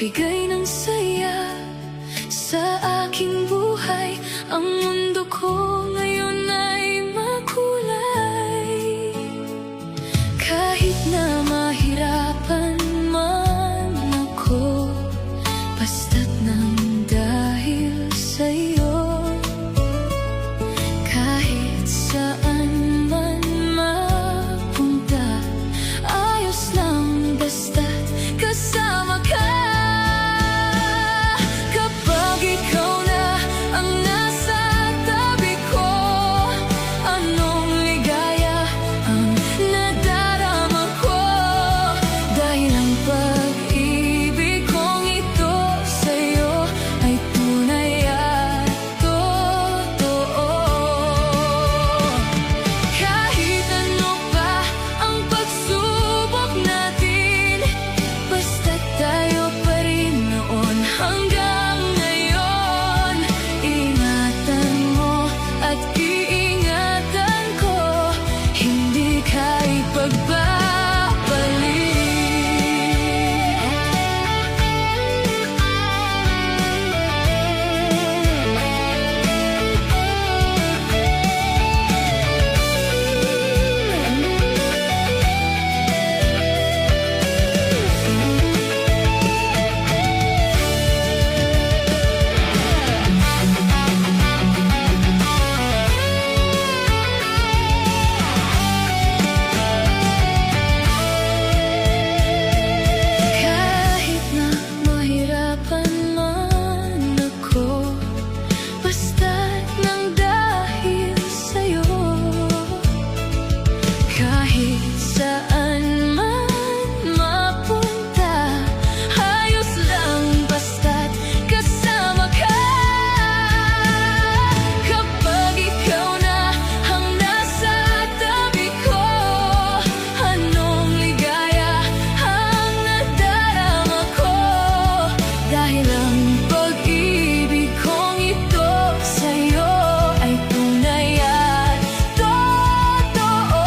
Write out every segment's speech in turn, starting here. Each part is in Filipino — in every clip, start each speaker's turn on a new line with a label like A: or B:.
A: magbigay ng saya sa aking buhay. Ang mundo ko ngayon ay makulay. Kahit na mahirapan man ako, basta't nang dahil sa'yo. Kahit saan man mapunta, ayos lang basta't kasama ka. Kapag ikaw na ang nasa tabi ko, anong ligaya ang nadarama ko. Dahil ang pag-ibig kong ito sa'yo ay tunay at totoo. Kahit ano pa ang pagsubok natin, basta't tayo pa rin noon hanggang ngayon. Ingatan mo at iingatan ko, hindi ka ipagbabalik. Kahit na mahirapan man ako, basta't nang dahil sa'yo. Kahit saan man mapunta, ayos lang basta't kasama ka. Kapag ikaw na ang nasa tabi ko, anong ligaya ang nadarama ko. Dahil ang pag-ibig kong ito sa'yo ay tunay at totoo.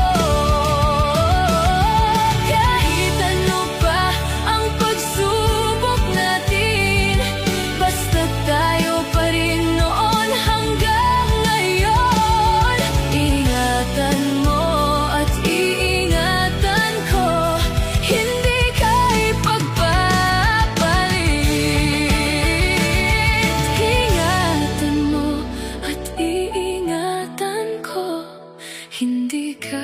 A: Kahit ano pa ang pagsubok natin, basta't tayo pa rin noon hanggang ngayon. Ingatan mo at iingatan ko, hindi ka ipagpapalit. Ingatan mo at iingatan ko, hindi ka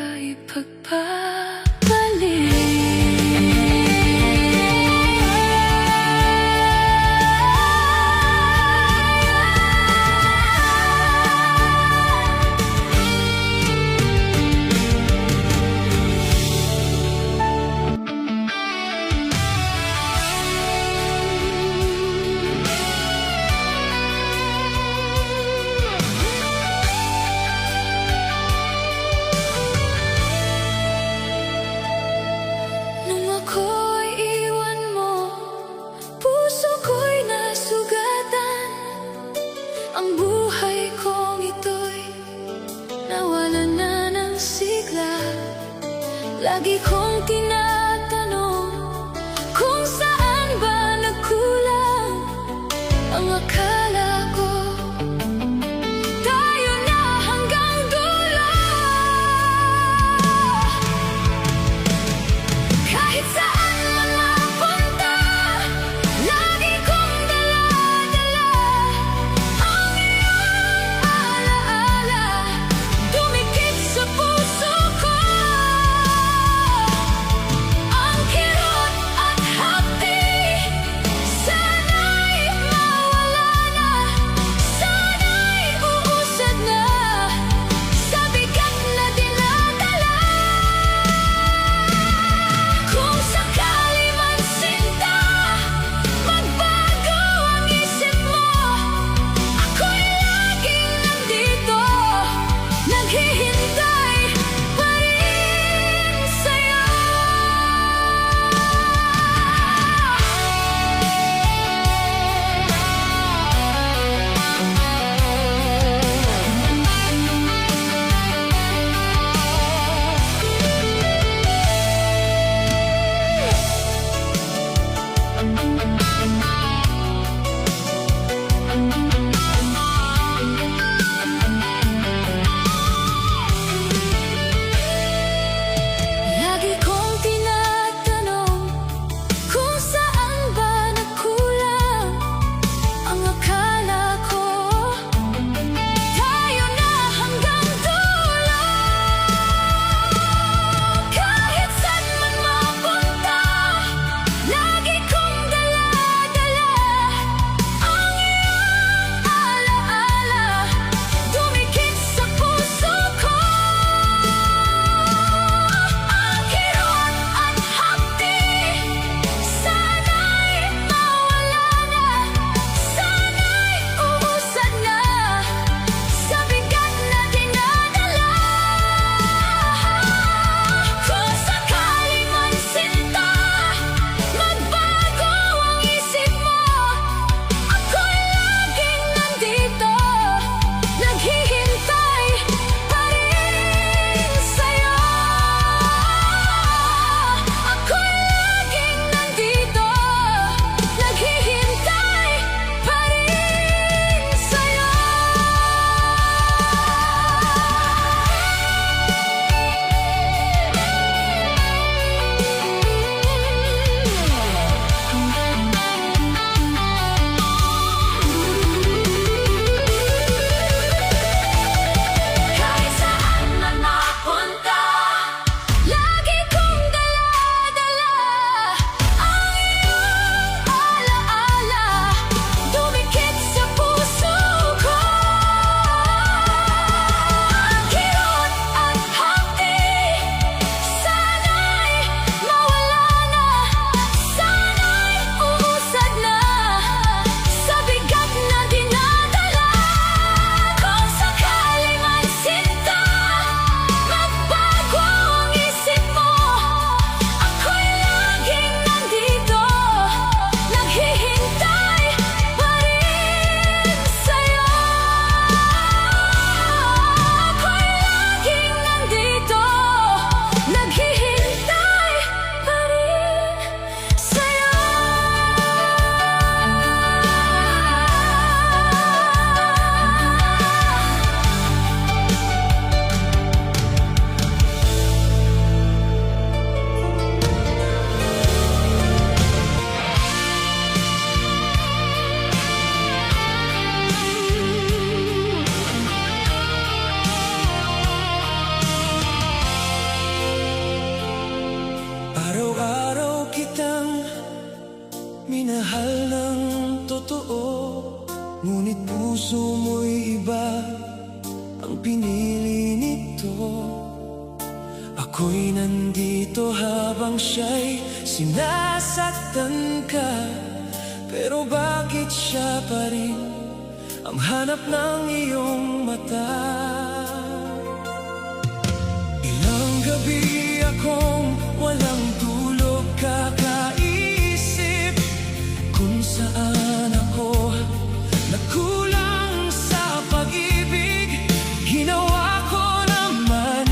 A: Nung ako'y iwan mo, puso ko'y nasugatan. Ang buhay kong ito'y nawalan na ng sigla. Lagi kong tinatanong kung saan ba nagkulang ang akala ko. Tayo na hanggang dulo. Kahit saan man mapunta, lagi kong dala-dala ang iyong alaala, dumikit sa puso ko.
B: Araw-araw kitang minahal ng totoo, ngunit puso mo'y iba ang pinili nito. Ako'y nandito habang siya'y sinasaktan ka, pero bakit siya pa rin ang hanap ng iyong mata? Ilang gabi akong walang tulog, kakaisip kung saan ako nagkulang sa pag-ibig. Ginawa ko naman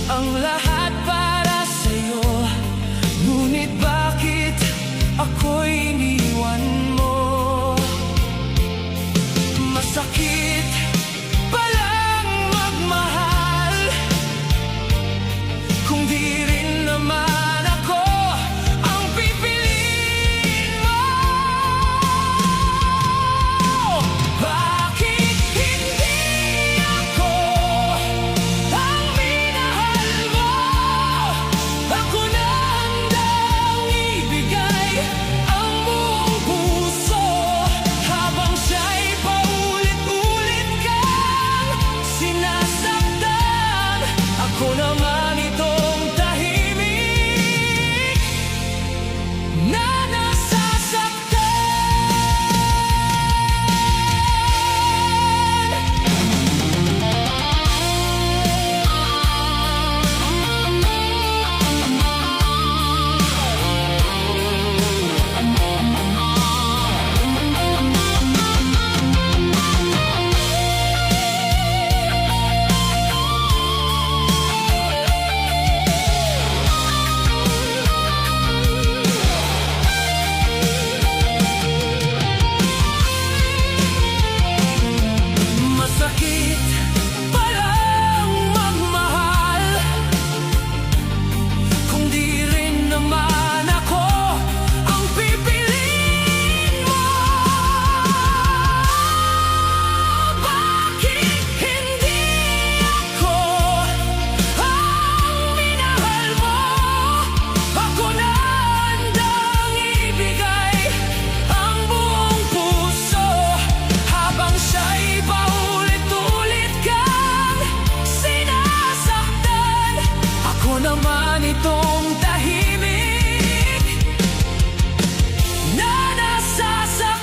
B: ang lahat para sa'yo, ngunit bakit ako'y iniwan mo? Masakit palang magmahal kung di rin naman ako ang pipiliin mo. Bakit hindi ako ang minahal mo? Ako na handang ibigay ang buong puso, habang siya'y paulit-ulit kang sinasaktan. Ako naman itong tahimik na nasasaktan. Masakit palang magmahal kung di rin naman ako ang pipiliin mo. Bakit hindi ako ang minahal mo? Ako na handang ibigay ang buong puso, habang siya'y paulit-ulit kang sinasaktan. Ako naman itong tahimik na nasasaktan.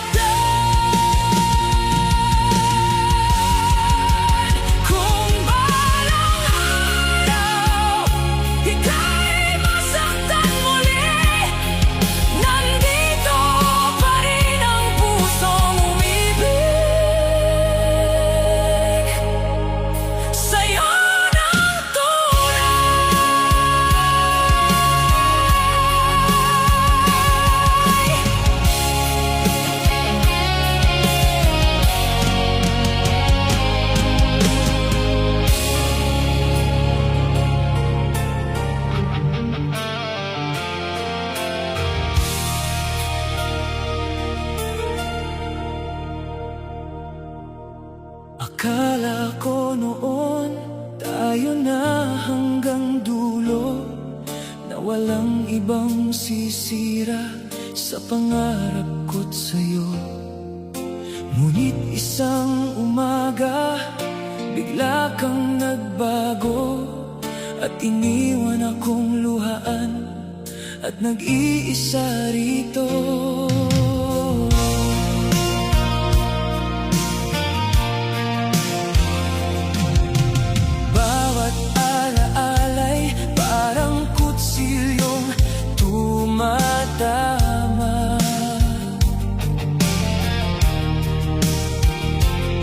B: Kung balang araw ika'y masaktan muli, nandito pa rin ang pusong umibig sa'yo ng Akala ko noon tayo na hanggang dulo, na walang ibang sisira sa pangarap ko't sa'yo. Ngunit isang umaga bigla kang nagbago, at iniwan akong luhaan at nag-iisa rito. Bawat alaalay parang kutsilyong tumatama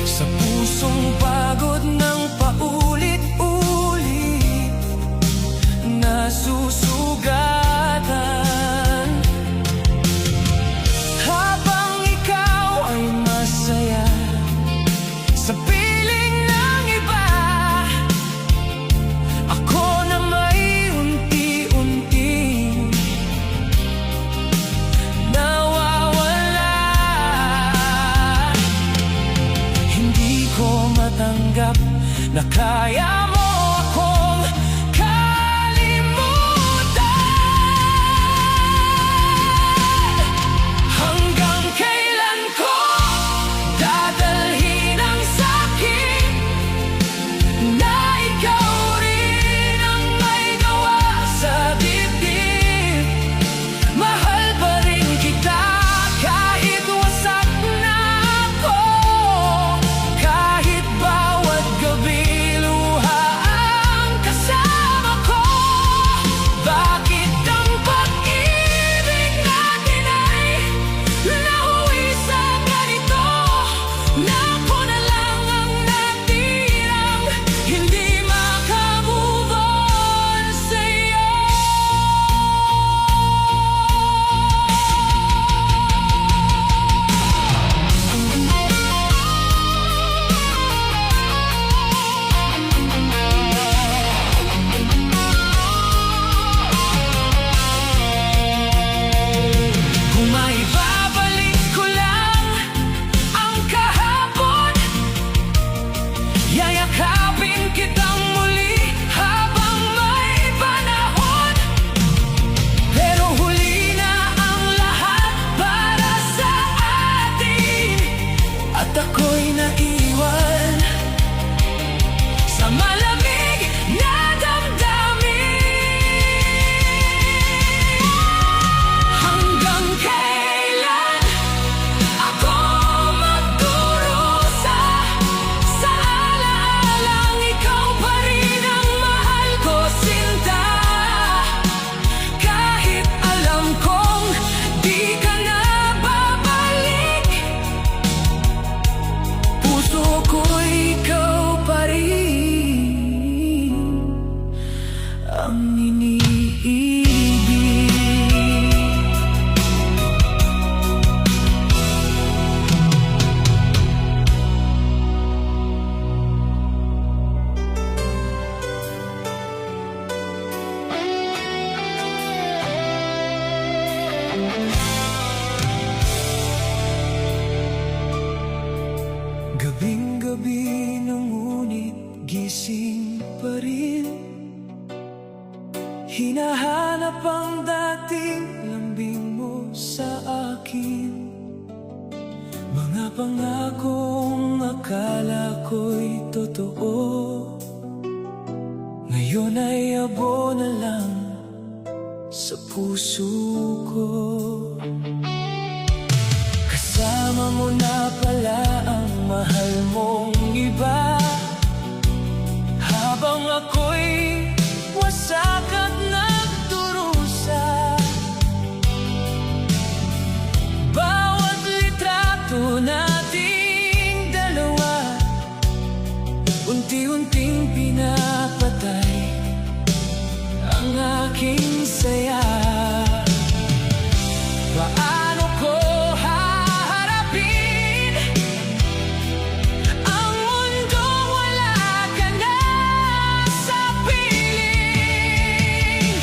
B: sa pusong pagod ng paulit-ulit, nasusugatan. bang iniibig? Gabing-gabi na ngunit gising pa rin, hinahanap ang dating lambing mo sa akin. Mga pangakong akala ko'y totoo, ngayon ay abo na lang sa puso ko. Kasama mo na pala ang mahal mong iba, habang ako'y wasak at nagdurusa. Bawat litrato nating dalawa, unti-unting pinapatay ang aking saya. Paano ko haharapin ang mundong wala ka na sa piling?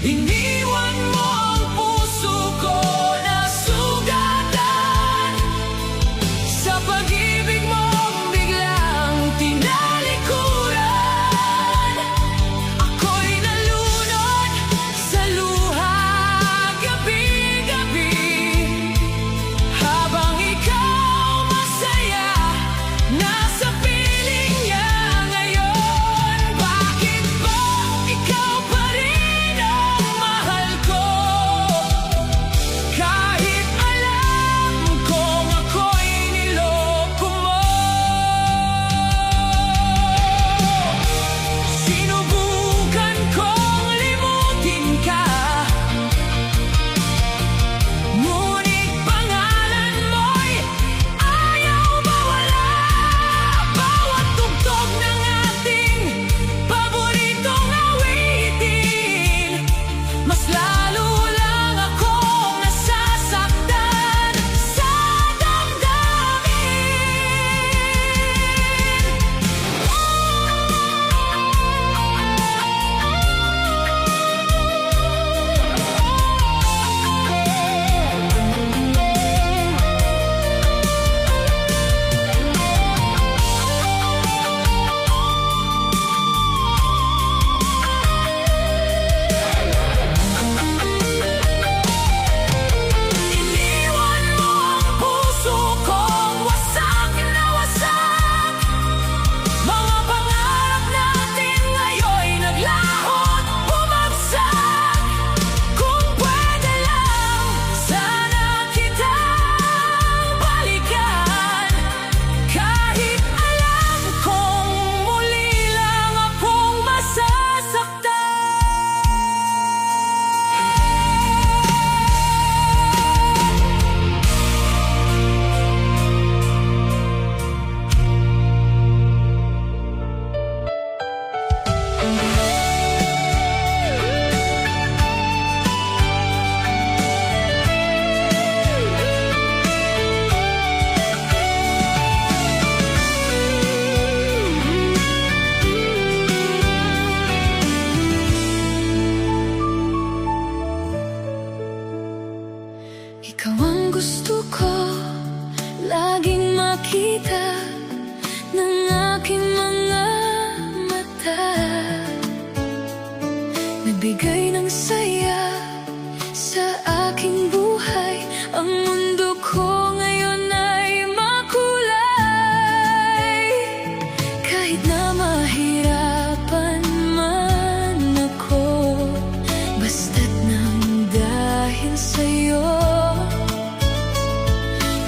B: Iniwan mo ang puso ko na sugatan, sa pag-ibig mong biglang tinalikuran. Ako'y nalunod sa luha gabi-gabi, habang ikaw masaya nasa piling niya ngayon. Bakit ba ikaw pa rin ang mahal ko, kahit alam kong ako'y niloko mo? Sinubukan kong limutin ka, ngunit pangalan mo'y ayaw mawala. Bawat tugtog ng ating paboritong awitin, mas lalo lang akong nasasaktan sa damdamin. Iniwan mo ang puso kong wasak na wasak. Mga pangarap natin ngayon'y naglahot bumagsak. Kung pwede lang, sana kitang balikan, kahit alam kong muli lang akong masasaktan. Ikaw ang gusto ko laging makita ng aking mga mata, nagbigay ng saya sa aking buhay. Ang mundo ko ngayon ay makulay, kahit na mahirapan man ako, basta't nang dahil sa'yo.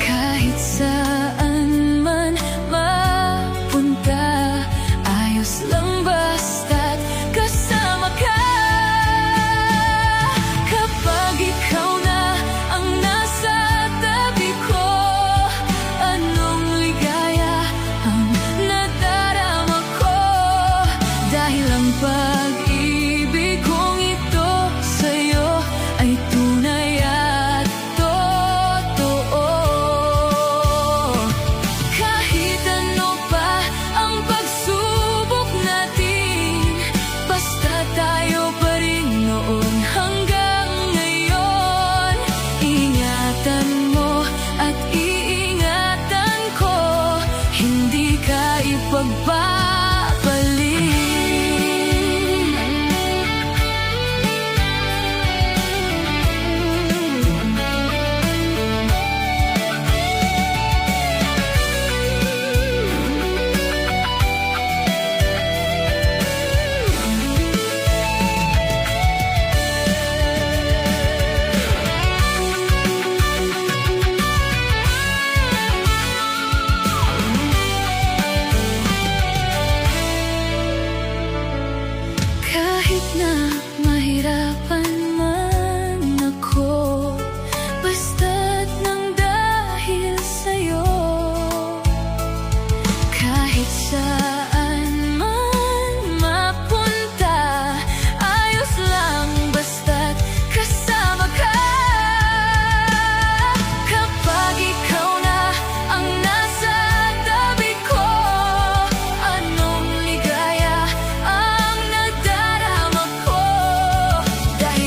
B: Kahit saan man mapunta, ayos lang basta't kasama ka. Kapag ikaw na ang nasa
A: na mahirapan man ako, basta't nang dahil sa'yo. Kahit saan man mapunta, ayos lang basta't kasama ka. Kapag ikaw na ang nasa tabi ko, anong ligaya ang nadarama ko. Dahil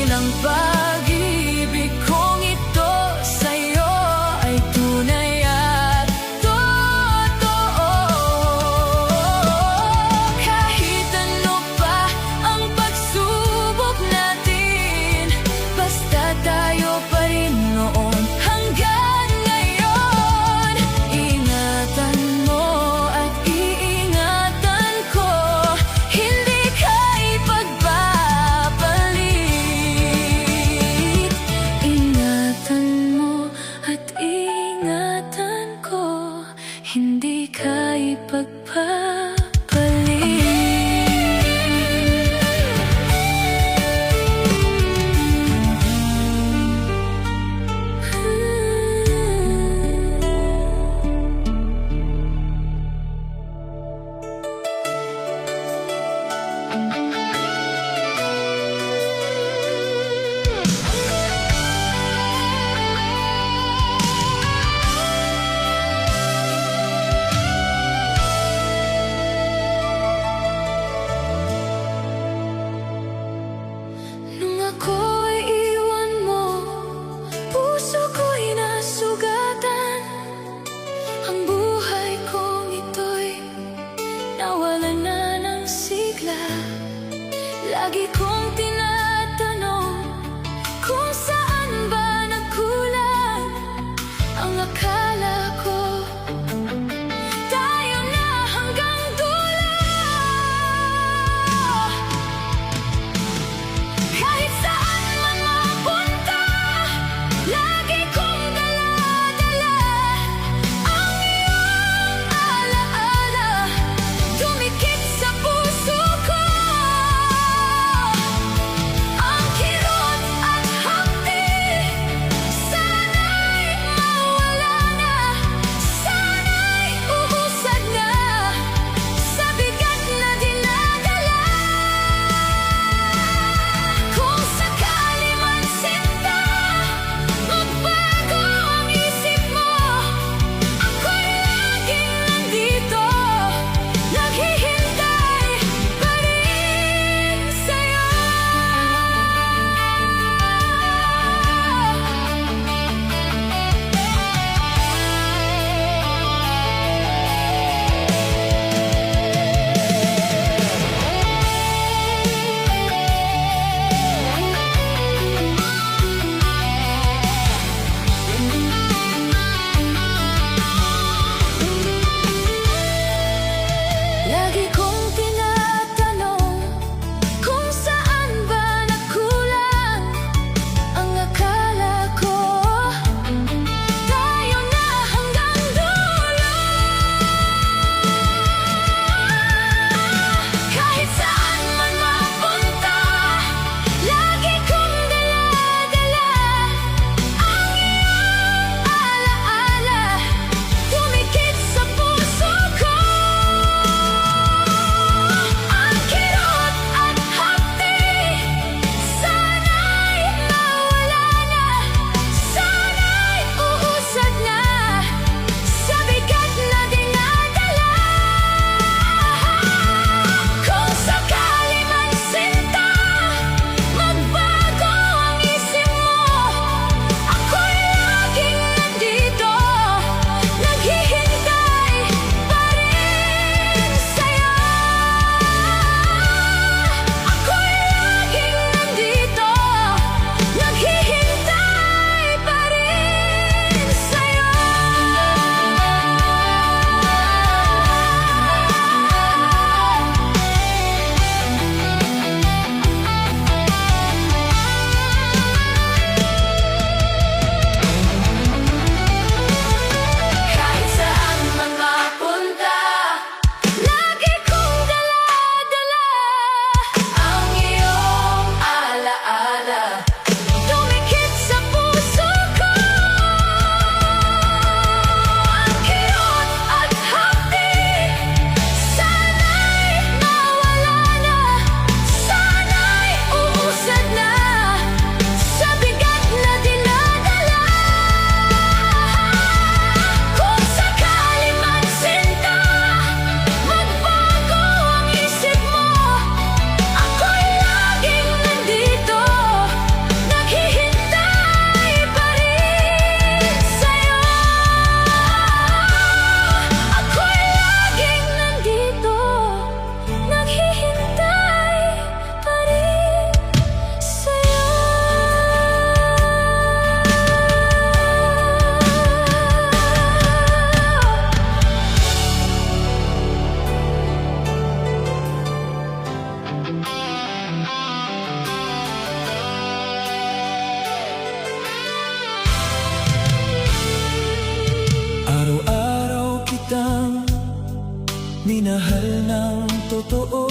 B: totoo,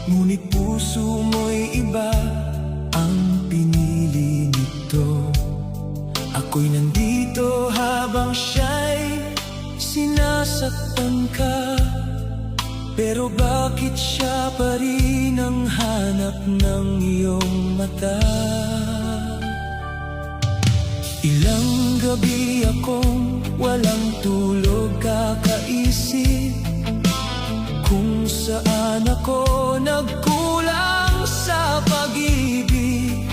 B: ngunit puso mo'y iba ang pinili nito. Ako'y nandito habang siya'y sinasaktan ka, pero bakit siya pa rin ang hanap ng iyong mata? Ilang gabi akong walang tulog, kakaisip kung saan ako nagkulang sa pag-ibig.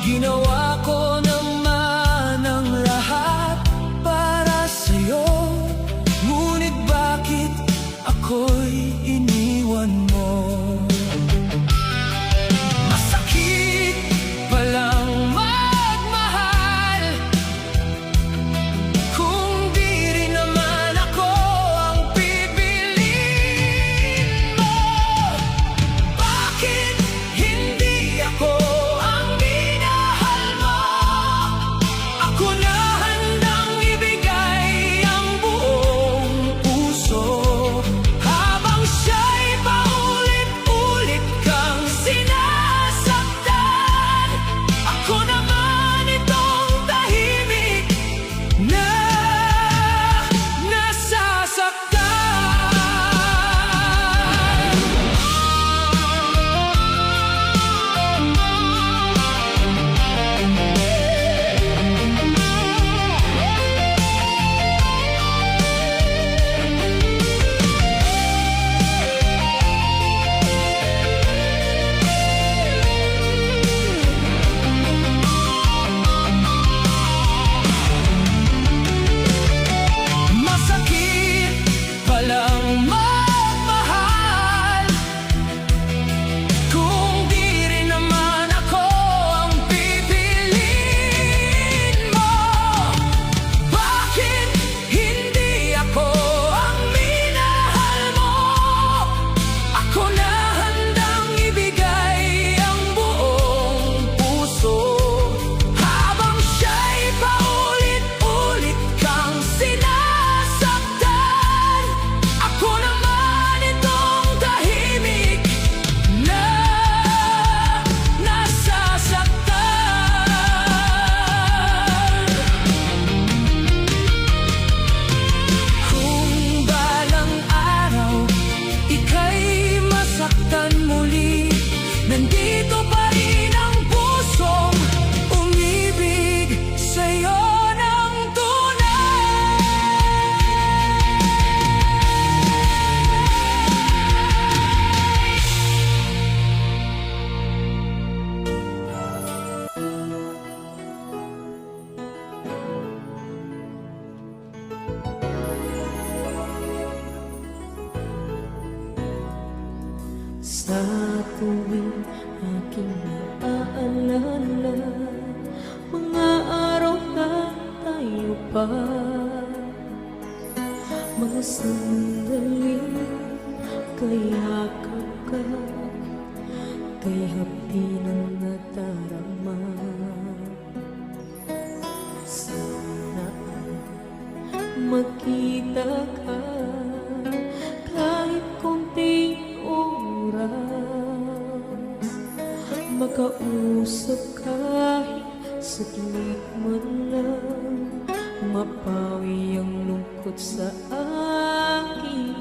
B: Ginawa ko naman ang lahat para sa'yo, ngunit bakit ako'y iniwan mo? Masakit palang magmahal kung di rin naman ako ang pipiliin mo. Bakit hindi ako ang minahal mo? Ako na handang ibigay ang buong puso, habang siya'y paulit-ulit kang sinasaktan. Ako naman itong tahimik na nasasaktan. Masakit palang magmahal kung di rin naman ako ang pipiliin mo. Bakit hindi ako ang minahal mo? Ako na handang ibigay ang buong puso, habang siya'y paulit-ulit kang sinasaktan. Ako naman itong tahimik na nasasaktan. Kung balang araw ika'y masaktan muli, nandito pa rin ang pusong umibig sa'yo ng tunay.
C: Sa tuwing aking naaalala mga araw na tayo pa, mga sandaling kayakap ka, kay hapdi ng nadarama. Sana makita ka kahit konting oras, makausap kahit saglit man lang, mapawi ang lungkot sa akin.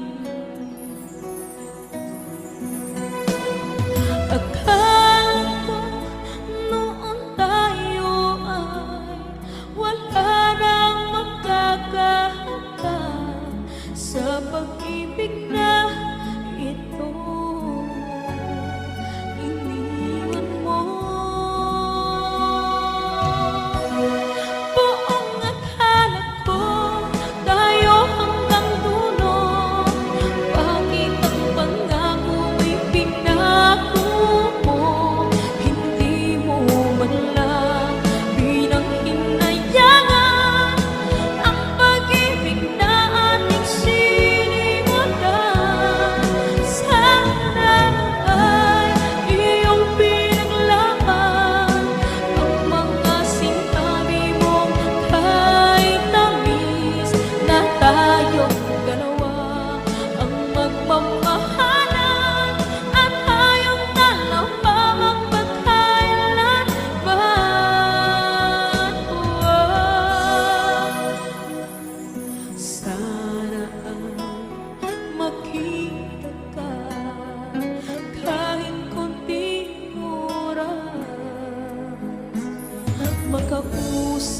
C: Akala ko noon tayo ay wala nang magkakahatag sa pag-ibig na ito. Iniwan mo buong akala ko tayo hanggang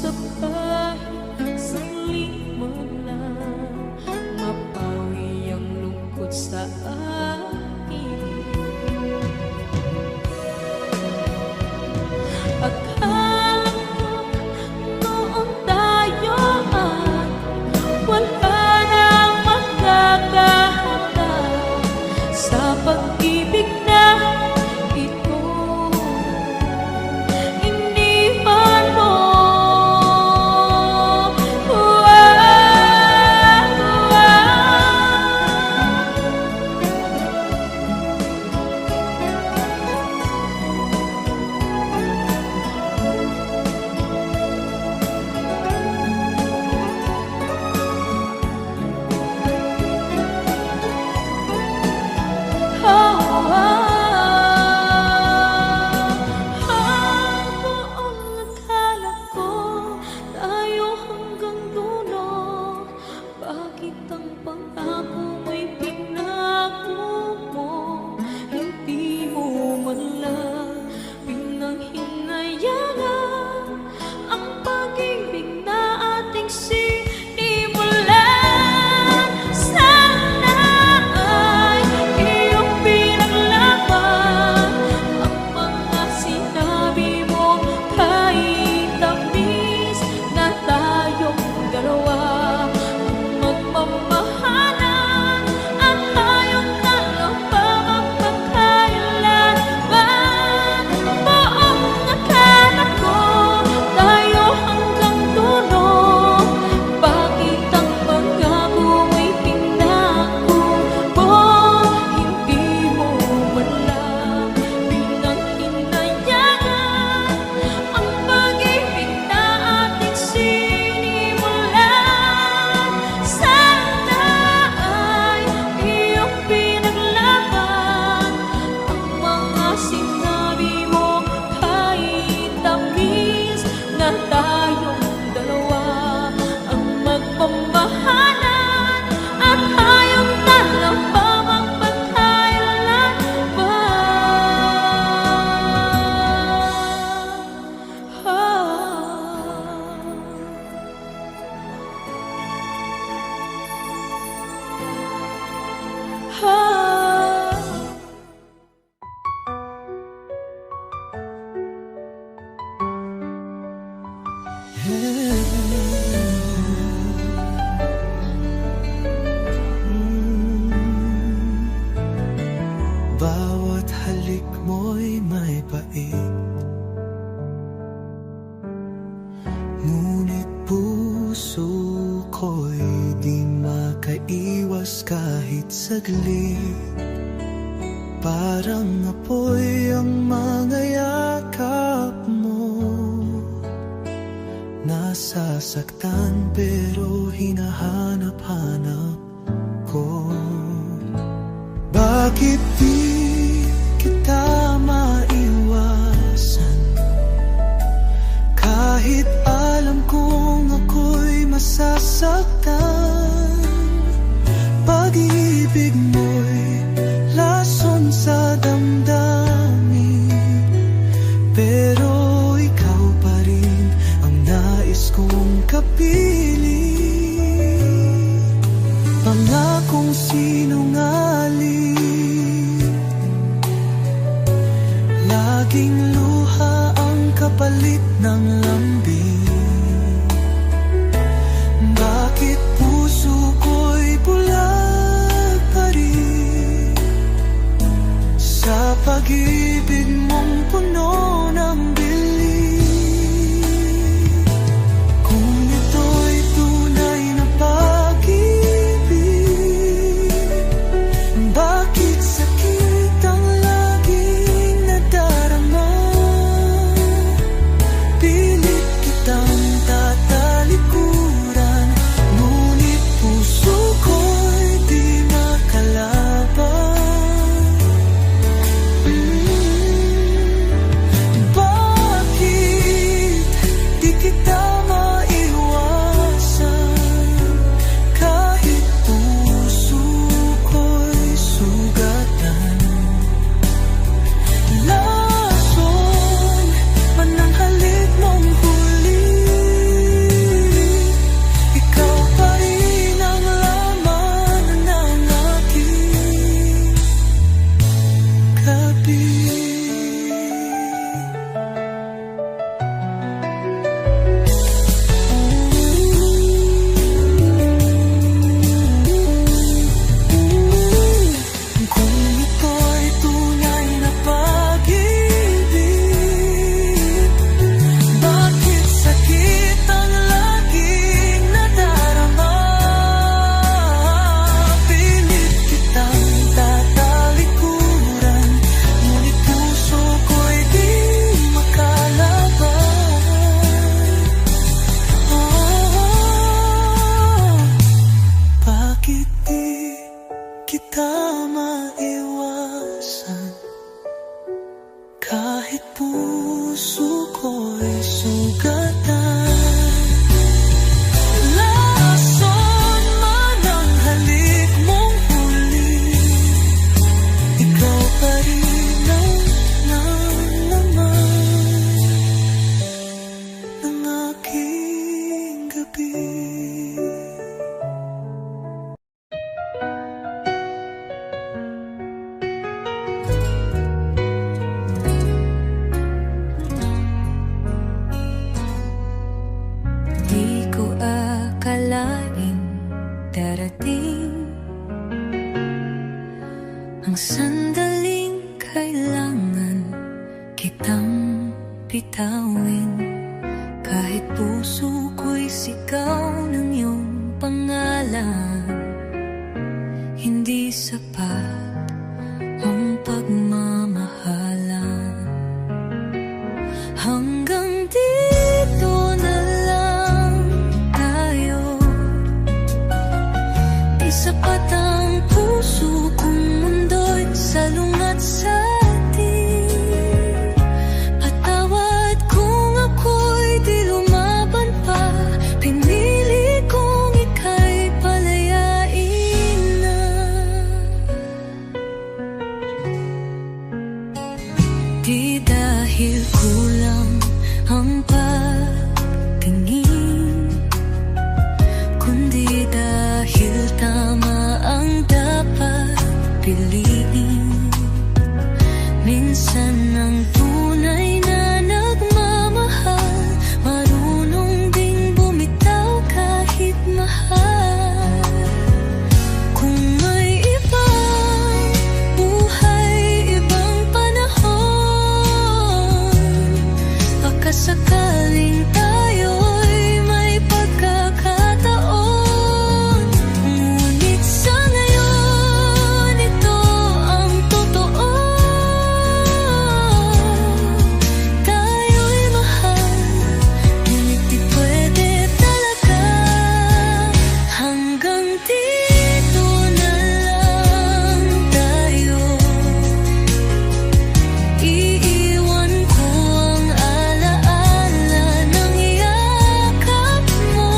C: sa kahit saglit man lang mapawi ang lungkot sa akin. Akala ko noon tayo ay wala nang magkakahatag sa pag-ibig na ito. Iniwan mo. Buong akala ko tayo hanggang dulo. Bakit ang pangako mo'y pinako mo? Hindi mo man lang pinanghinayangan ang pag-ibig na ating sinimulan. Sana ay iyong pinaglaban ang mga sinabi mo kahit tamis na tayong dalawa magmamahalan at tayong dalawa magpagkailanman. Buong akala ko tayo hanggang dulo. Bakit ang pangako mo'y pinako mo? Hindi mo man lang pinanghinayangan ang pag-ibig na ating sinimulan. Sana ay iyong pinaglaban ang mga sinabi mo kahit tamis na tayong dalawa ang magmamahalan at tayong dalawa
B: Bawat halik mo'y may pait, ngunit puso ko'y di makaiwas kahit saglit. Parang apoy ang mga yakap mo, nasasaktan pero hinahanap-hanap ko. Bakit di kita maiwasan? Kahit alam kong ako'y masasaktan, pag-ibig mo'y lason sa damdamin, pero ikaw pa rin ang nais kong kapiling. Pangakong sinungaling, laging luha ang kapalit ng lambing. Bakit puso ko'y bulag pa rin sa pag-ibig mong puno ng bili? Kung ito'y tunay na pag-ibig, bakit sakit ang laging nadarama? Pilit kitang tatalikuran, ngunit puso ko'y di makalaban. puso ko'y sugatan. Lason man ang halik mong huli, ikaw pa rin ang nalaman ng aking gabi.
A: Di ko akalain darating ang sandaling kailangan kitang bitawin. Kahit puso ko'y sigaw ng iyong pangalan, hindi sapat ang pagmamahalan. Hanggang dito na lang tayo, di sapat ang puso kong mundo'y salungat sa atin. Patawad kung ako'y di lumaban pa, pinili kong ika'y palayain na. Di dahil kulang ang pagtingin, kundi dahil tama ang dapat piliin. Minsan ang tunay na nagmamahal, marunong ding bumitaw kahit mahal. Kung may ibang buhay, ibang panahon, baka sakaling tayo'y may pagkakataon. Ngunit sa ngayon, ito ang totoo. Tayo'y mahal, ngunit di pwede talaga. Hanggang dito na lang tayo. Iiwan ko ang alaala ng yakap mo.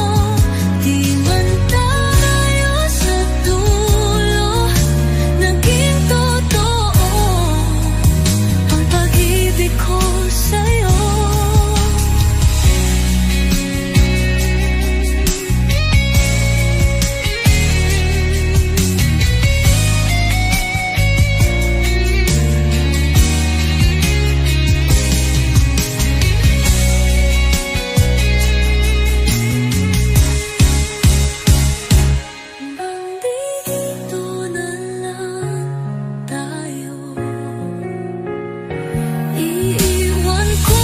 A: Di man tayo sa dulo naging totoo ang pag-ibig ko sa'yo. Hanggang dito na lang tayo. Iiwan ko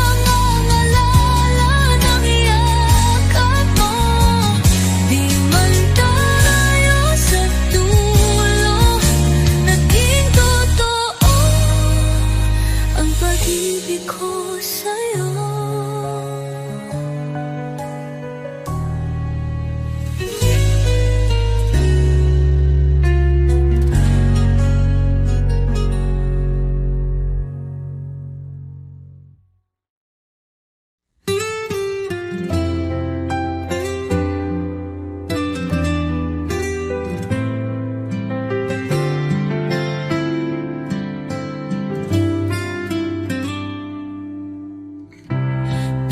A: ang alala ng yakap mo. Di man tayo sa dulo naging totoo ang pag-ibig ko sa'yo.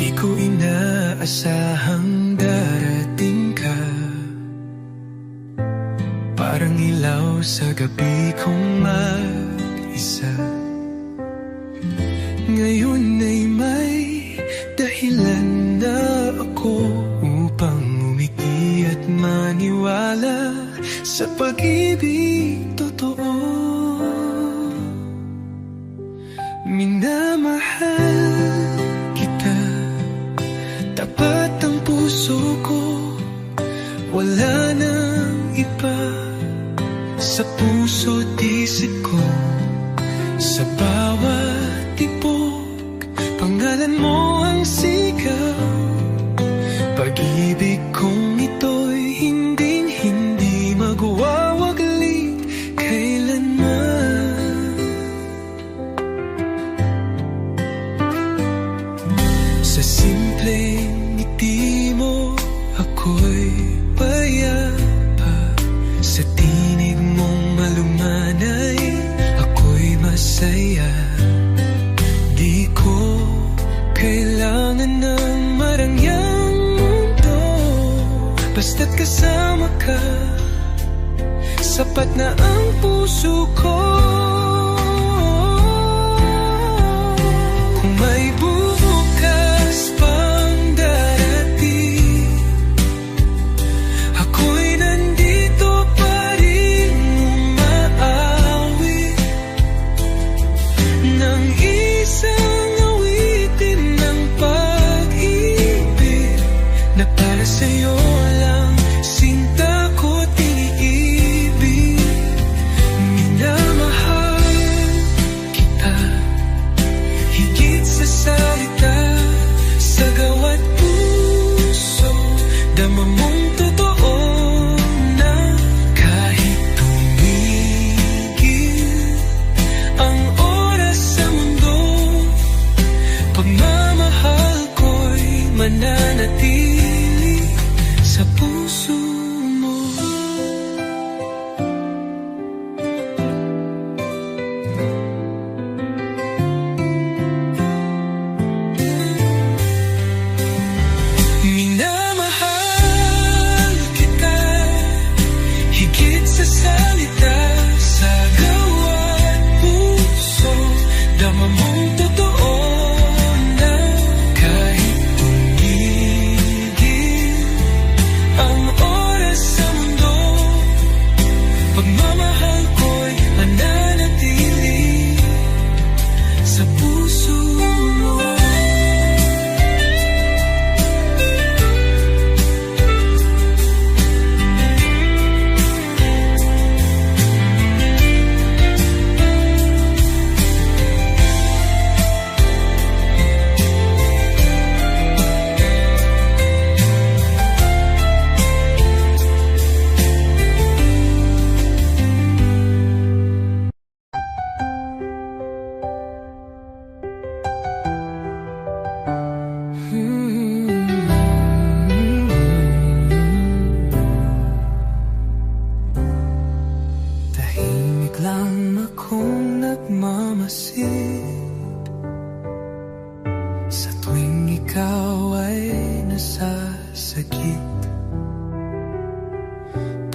B: Di ko inaasahang darating ka, parang ilaw sa gabi kong mag-isa. Ngayon ay may dahilan na ako upang umiti at maniwala sa pag-ibig totoo. Minamahal kita, tapat ang puso ko, wala nang iba. Sa puso't isip ko, sa bawat tibok, pangalan mo ang sigaw. Pag-ibig kong ito'y hinding-hindi magwawaglit kailanman. Sa simpleng ngiti mo ako'y payapa. Sa tinig mong malumanay ako'y masaya. Di ko kailangan ng marangyang mundo, basta't kasama ka, sapat na ang puso ko. Kung may bukas pang darating, ako'y nandito pa rin umaawi ng isang awitin ng pag-ibig na para sa'yo lang, sinta ko't iniibig. Minamahal kita higit sa salita, sa gawa't puso dama mong totoo na kahit tumigil ang oras sa mundo, pagmamahal ko'y mananatili sa puso mo. Minamahal kita higit sa salita, sa gawa't puso dama mong totoo na kahit tumigil ang oras sa mundo, pagmamahal ko'y mananatili sa puso mo. Tahimik lang akong nagmamasid sa tuwing ikaw ay nasasakit.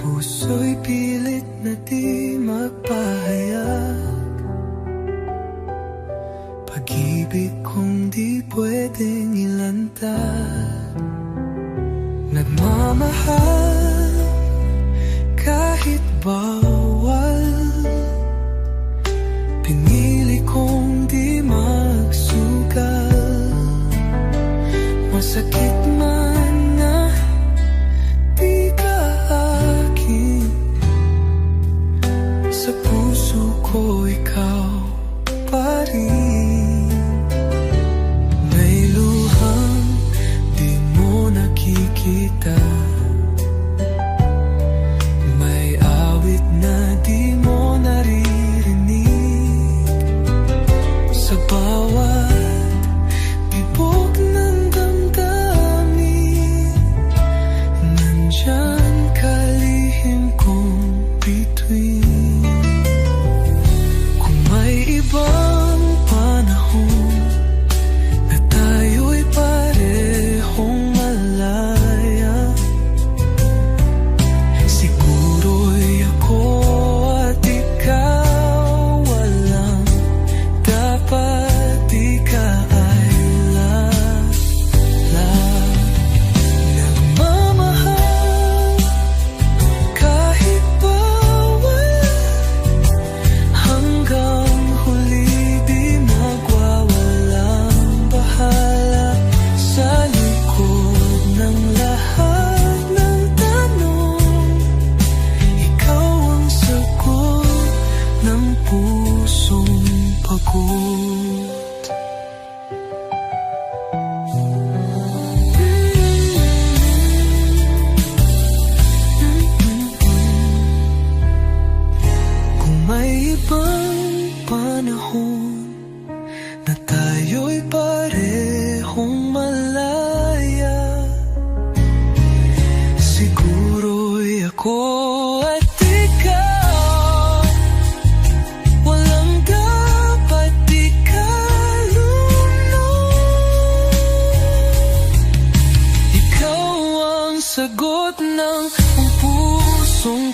B: Puso'y pilit na di magpahayag, pag-ibig kong di pwedeng ilantad. Nagmamahal kahit bawal, pinili kong di magsugal. Masakit man na di ka akin, sa puso ko ikaw pa rin. May luhang di mo nakikita, may awit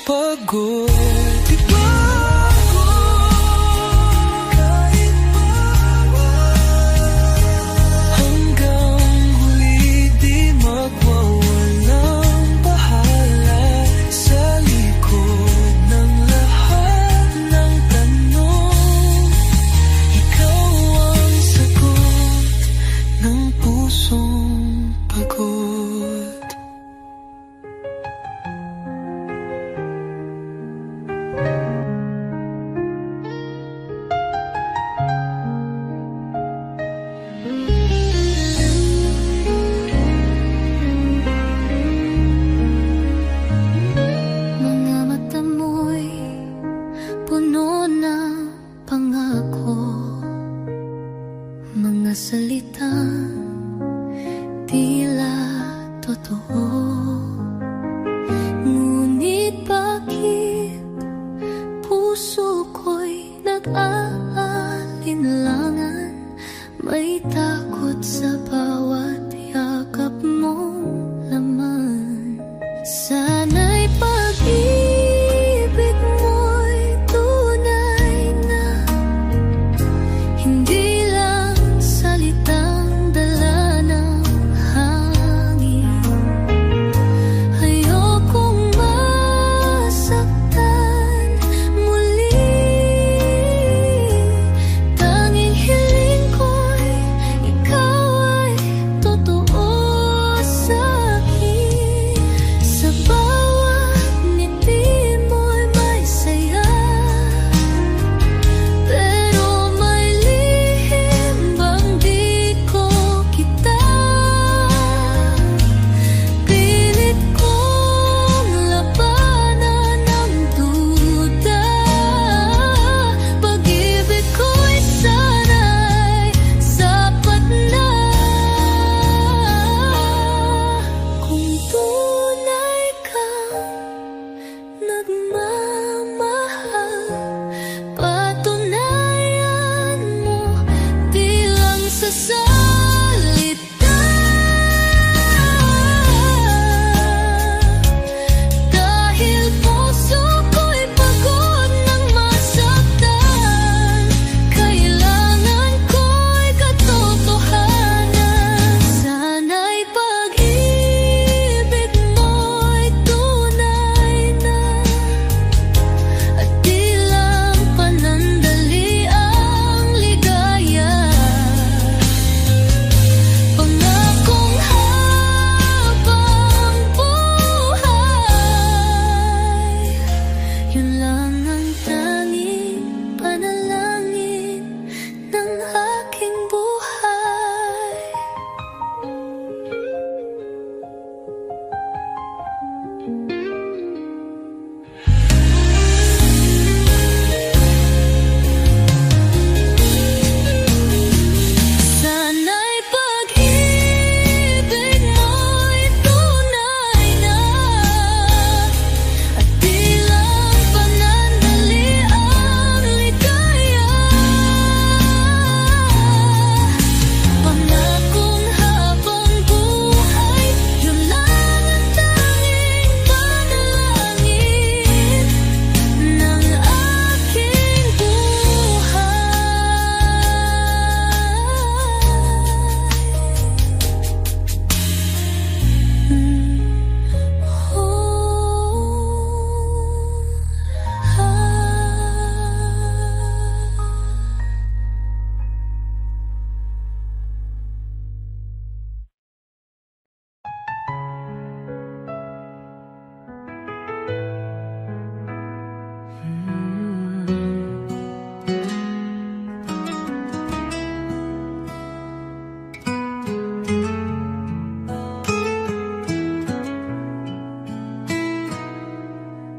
B: pagod. Di ba ako kahit bawal, hanggang huli di magwawalang bahala. Sa likod ng lahat ng tanong, ikaw ang sagot ng pusong pagod.
C: Mga mata mo'y puno ng pangako, mga salitang tila totoo. Ngunit bakit puso ko'y nag-aalinlangan? May takot sa bawat yakap mong laman. Sana'y pag-ibig mo'y tunay na, hindi lang salitang dala ng hangin. Ayokong masaktan muli, tanging hiling ko'y ikaw ay totoo sa'kin. Sa bawat ngiti mo'y may saya, pero may lihim bang di ko kita. Pilit kong labanan ang duda, pag-ibig ko'y sana'y sapat na. Kung tunay kang nagmamahal, patunayan mo di lang sa salita. Dahil puso ko'y pagod ng masaktan, kailangan ko'y katotohanan. Sana'y pag-ibig mo'y tunay na, at di lang panandali ang ligaya. Pangakong habang buhay, yun lang ang tanging panalangin ng aking buhay. Sana'y pag-ibig mo'y tunay na, at di lang panandali ang ligaya. Pangakong habang buhay, yun lang ang tanging panalangin ng aking buhay.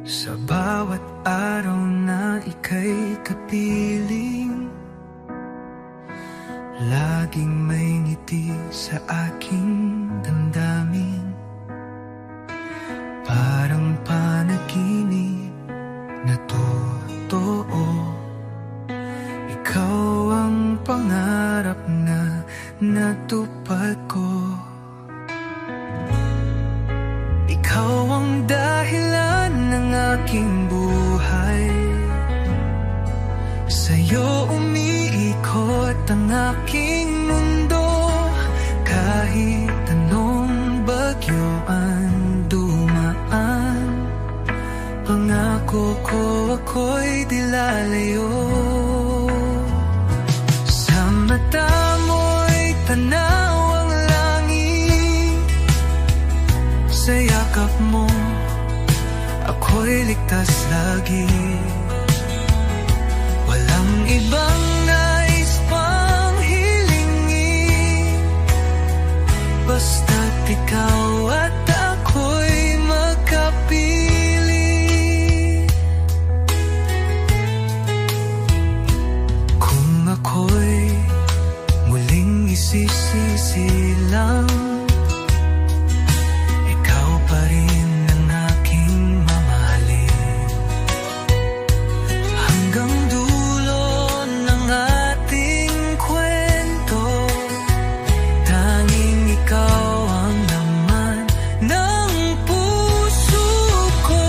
B: Sa bawat araw na ika'y kapiling, laging may ngiti sa aking damdamin. Parang panaginip na totoo, ikaw ang pangarap na natupad ko. Ikaw ang dahilan ng aking buhay. Sa'yo umiikot ang aking mundo. Kahit anong bagyo ang dumaan, pangako ko ako'y di lalayo. Sa mata mo'y tanaw ang langit, sa yakap mo ako'y ligtas lagi. Walang ibang nais pang hilingin, basta't ikaw at ako'y magkapili. Kung ako'y muling isisilang, ikaw pa rin ang aking mamahalin. Hanggang dulo ng ating kwento, tanging ikaw ang laman ng puso ko.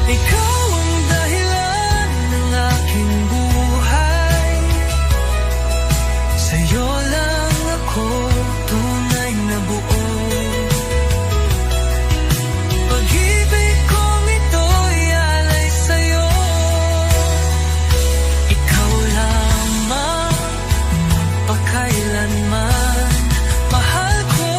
B: Ikaw ang dahilan ng aking buhay. Sa'yo lang ako tunay na buo. Pag-ibig kong ito'y alay sa'yo. Ikaw lamang magpakailanman, mahal ko.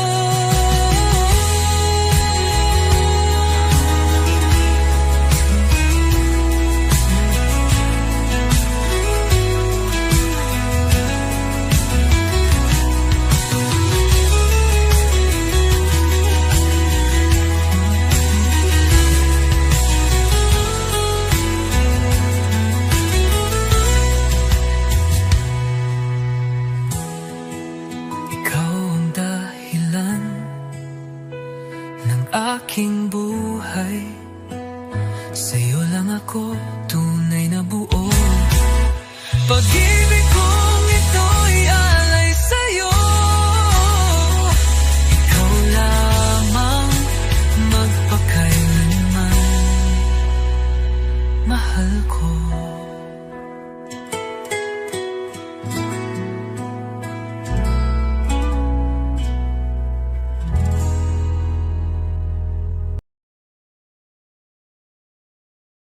B: Ikaw ang dahilan ng aking buhay.